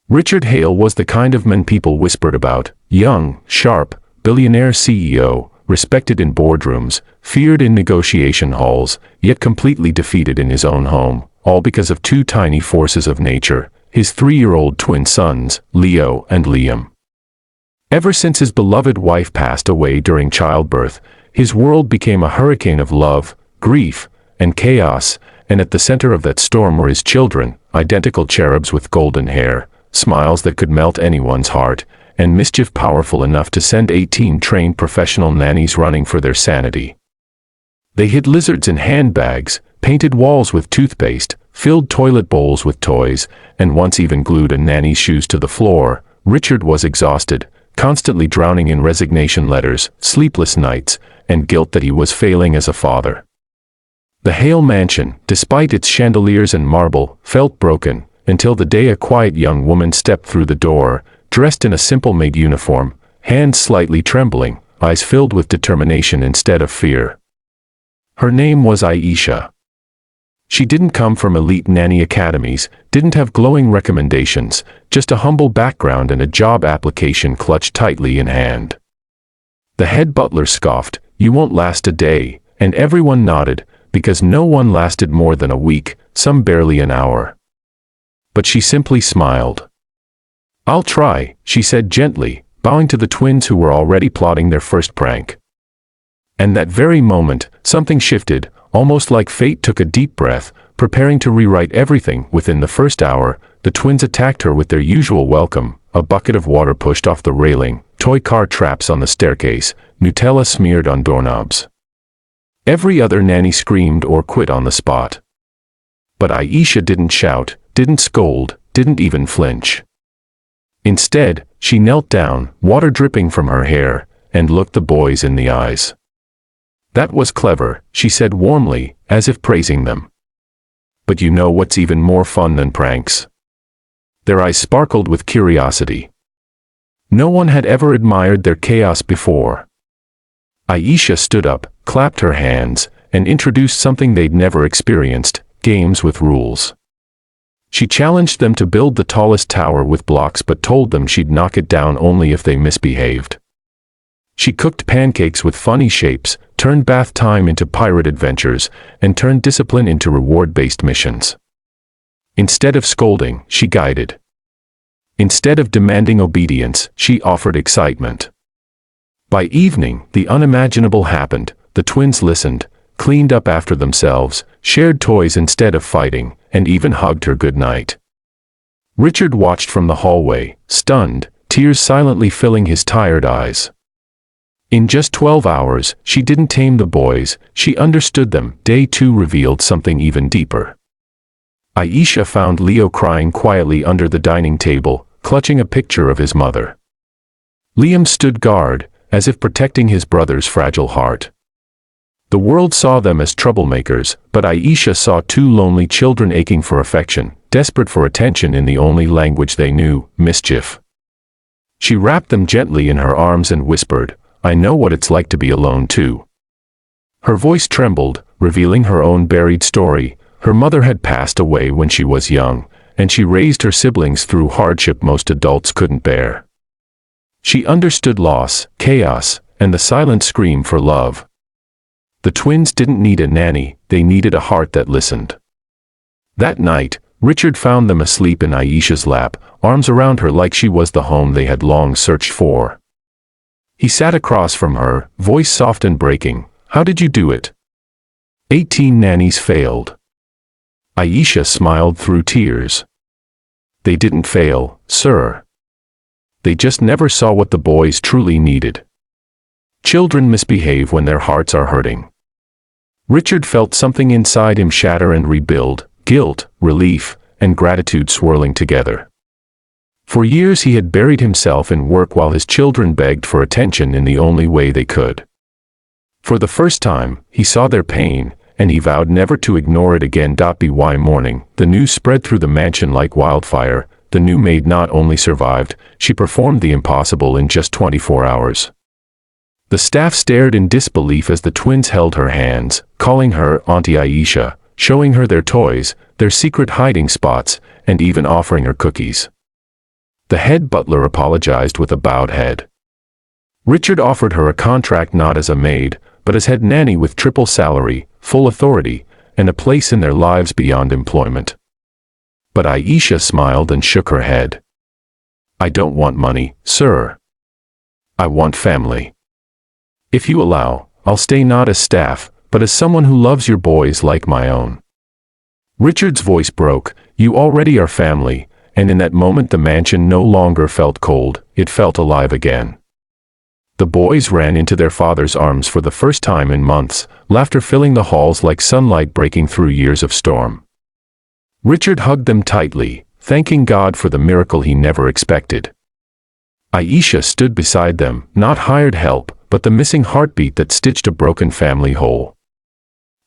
Richard Hale was the kind of man people whispered about: young, sharp, billionaire CEO, respected in boardrooms, feared in negotiation halls, yet completely defeated in his own home, all because of two tiny forces of nature, his 3-year-old twin sons, Leo and Liam. Ever since his beloved wife passed away during childbirth, his world became a hurricane of love, grief, and chaos, and at the center of that storm were his children, identical cherubs with golden hair, smiles that could melt anyone's heart, and mischief powerful enough to send 18 trained professional nannies running for their sanity. They hid lizards in handbags, painted walls with toothpaste, filled toilet bowls with toys, and once even glued a nanny's shoes to the floor. Richard was exhausted, constantly drowning in resignation letters, sleepless nights, and guilt that he was failing as a father. The Hale mansion, despite its chandeliers and marble, felt broken, until the day a quiet young woman stepped through the door, dressed in a simple maid uniform, hands slightly trembling, eyes filled with determination instead of fear. Her name was Aisha. She didn't come from elite nanny academies, didn't have glowing recommendations, just a humble background and a job application clutched tightly in hand. The head butler scoffed, "You won't last a day," and everyone nodded, because no one lasted more than a week, some barely an hour. But she simply smiled. "I'll try," she said gently, bowing to the twins who were already plotting their first prank. And that very moment, something shifted, almost like fate took a deep breath, preparing to rewrite everything. Within the first hour, the twins attacked her with their usual welcome: a bucket of water pushed off the railing, toy car traps on the staircase, Nutella smeared on doorknobs. Every other nanny screamed or quit on the spot. But Aisha didn't shout, didn't scold, didn't even flinch. Instead, she knelt down, water dripping from her hair, and looked the boys in the eyes. "That was clever," she said warmly, as if praising them. "But you know what's even more fun than pranks?" Their eyes sparkled with curiosity. No one had ever admired their chaos before. Aisha stood up, clapped her hands, and introduced something they'd never experienced: games with rules. She challenged them to build the tallest tower with blocks, but told them she'd knock it down only if they misbehaved. She cooked pancakes with funny shapes, turned bath time into pirate adventures, and turned discipline into reward-based missions. Instead of scolding, she guided. Instead of demanding obedience, she offered excitement. By evening, the unimaginable happened. The twins listened, cleaned up after themselves, shared toys instead of fighting, and even hugged her goodnight. Richard watched from the hallway, stunned, tears silently filling his tired eyes. In just 12 hours, she didn't tame the boys, she understood them. Day 2 revealed something even deeper. Aisha found Leo crying quietly under the dining table, clutching a picture of his mother. Liam stood guard, as if protecting his brother's fragile heart. The world saw them as troublemakers, but Aisha saw 2 lonely children aching for affection, desperate for attention in the only language they knew: mischief. She wrapped them gently in her arms and whispered, "I know what it's like to be alone too." Her voice trembled, revealing her own buried story. Her mother had passed away when she was young, and she raised her siblings through hardship most adults couldn't bear. She understood loss, chaos, and the silent scream for love. The twins didn't need a nanny, they needed a heart that listened. That night, Richard found them asleep in Aisha's lap, arms around her like she was the home they had long searched for. He sat across from her, voice soft and breaking. "How did you do it?" 18 nannies failed. Aisha smiled through tears. "They didn't fail, sir. They just never saw what the boys truly needed. Children misbehave when their hearts are hurting." Richard felt something inside him shatter and rebuild, guilt, relief, and gratitude swirling together. For years he had buried himself in work while his children begged for attention in the only way they could. For the first time, he saw their pain, and he vowed never to ignore it again. By morning, the news spread through the mansion like wildfire. The new maid not only survived, she performed the impossible in just 24 hours. The staff stared in disbelief as the twins held her hands, calling her Auntie Aisha, showing her their toys, their secret hiding spots, and even offering her cookies. The head butler apologized with a bowed head. Richard offered her a contract not as a maid, but as head nanny with triple salary, full authority, and a place in their lives beyond employment. But Aisha smiled and shook her head. I don't want money, sir. I want family. If you allow, I'll stay not as staff, but as someone who loves your boys like my own. Richard's voice broke. You already are family, and in that moment the mansion no longer felt cold, it felt alive again. The boys ran into their father's arms for the first time in months, laughter filling the halls like sunlight breaking through years of storm. Richard hugged them tightly, thanking God for the miracle he never expected. Aisha stood beside them, not hired help, but the missing heartbeat that stitched a broken family whole.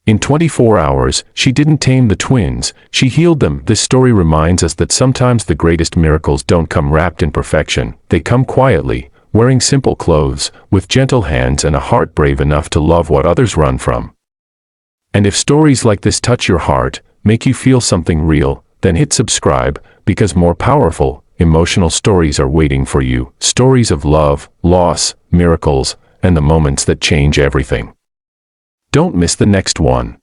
In 24 hours, she didn't tame the twins, she healed them. This story reminds us that sometimes the greatest miracles don't come wrapped in perfection, they come quietly, wearing simple clothes, with gentle hands and a heart brave enough to love what others run from. And if stories like this touch your heart, make you feel something real, then hit subscribe, because more powerful, emotional stories are waiting for you. Stories of love, loss, miracles, and the moments that change everything. Don't miss the next one.